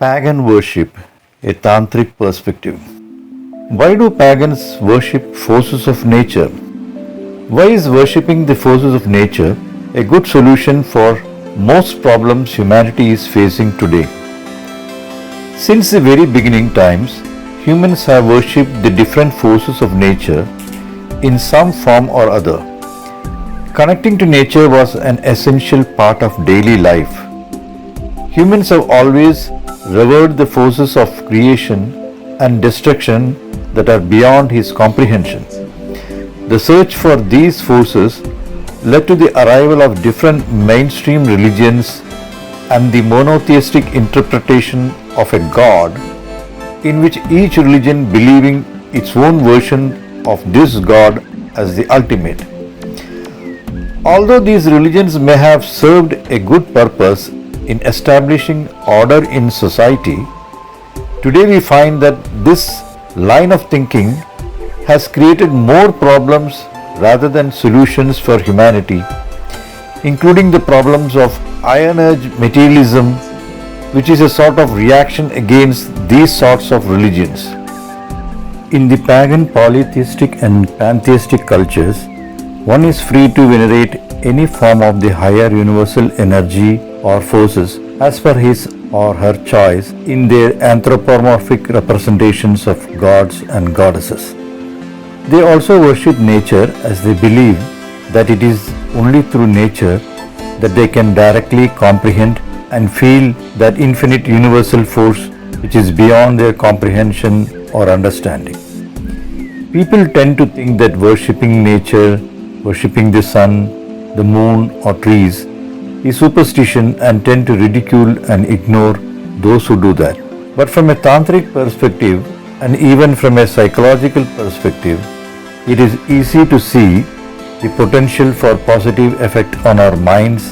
Pagan worship, a Tantric perspective. Why do pagans worship forces of nature? Why is worshipping the forces of nature a good solution for most problems humanity is facing today? Since the very beginning times, humans have worshipped the different forces of nature in some form or other. Connecting to nature was an essential part of daily life. Humans have always revered the forces of creation and destruction that are beyond his comprehension. The search for these forces led to the arrival of different mainstream religions and the monotheistic interpretation of a God, in which each religion believing its own version of this God as the ultimate. Although these religions may have served a good purpose in establishing order in society, today we find that this line of thinking has created more problems rather than solutions for humanity, including the problems of iron age materialism, which is a sort of reaction against these sorts of religions. In the pagan, polytheistic and pantheistic cultures, one is free to venerate any form of the higher universal energy or forces as per his or her choice in their anthropomorphic representations of gods and goddesses. They also worship nature as they believe that it is only through nature that they can directly comprehend and feel that infinite universal force which is beyond their comprehension or understanding. People tend to think that worshipping nature, worshipping the sun, the moon or trees is superstition and tend to ridicule and ignore those who do that. But from a tantric perspective and even from a psychological perspective, it is easy to see the potential for positive effect on our minds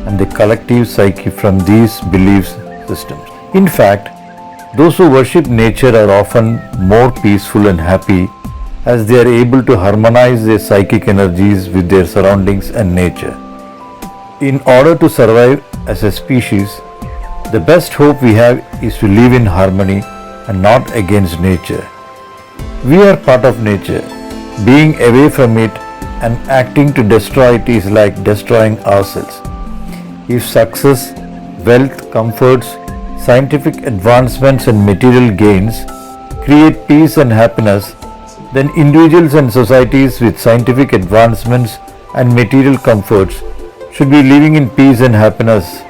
and the collective psyche from these belief systems. In fact, those who worship nature are often more peaceful and happy as they are able to harmonize their psychic energies with their surroundings and nature. In order to survive as a species, the best hope we have is to live in harmony and not against nature. We are part of nature. Being away from it and acting to destroy it is like destroying ourselves. If success, wealth, comforts, scientific advancements and material gains create peace and happiness, then individuals and societies with scientific advancements and material comforts should be living in peace and happiness.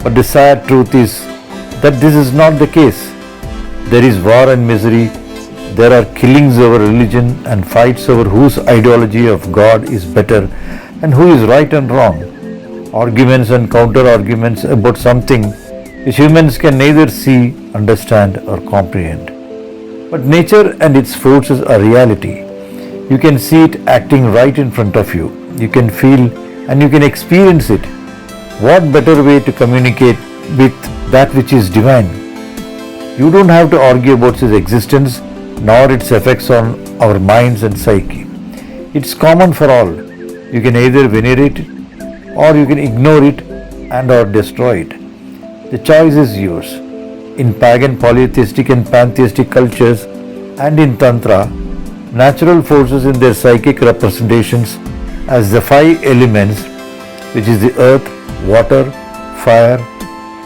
But the sad truth is that this is not the case. There is war and misery. There are killings over religion and fights over whose ideology of God is better and who is right and wrong. Arguments and counter-arguments about something which humans can neither see, understand or comprehend. But nature and its forces are reality. You can see it acting right in front of you. You can feel and you can experience it. What better way to communicate with that which is divine? You don't have to argue about its existence nor its effects on our minds and psyche. It's common for all. You can either venerate it or you can ignore it and or destroy it. The choice is yours. In pagan, polytheistic and pantheistic cultures and in Tantra, natural forces in their psychic representations as the five elements, which is the earth, water, fire,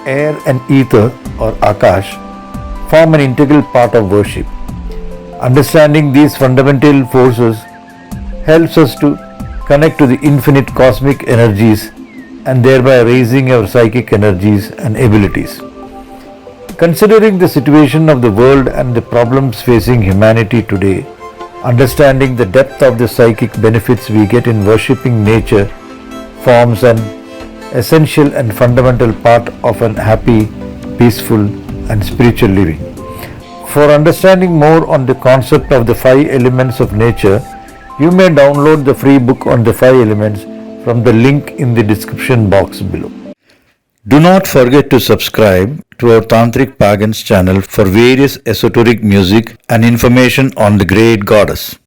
air and ether or Akash, form an integral part of worship. Understanding these fundamental forces helps us to connect to the infinite cosmic energies and thereby raising our psychic energies and abilities. Considering the situation of the world and the problems facing humanity today, understanding the depth of the psychic benefits we get in worshipping nature forms an essential and fundamental part of an happy, peaceful and spiritual living. For understanding more on the concept of the five elements of nature, you may download the free book on the five elements from the link in the description box below. Do not forget to subscribe to our Tantric Pagans channel for various esoteric music and information on the great goddess.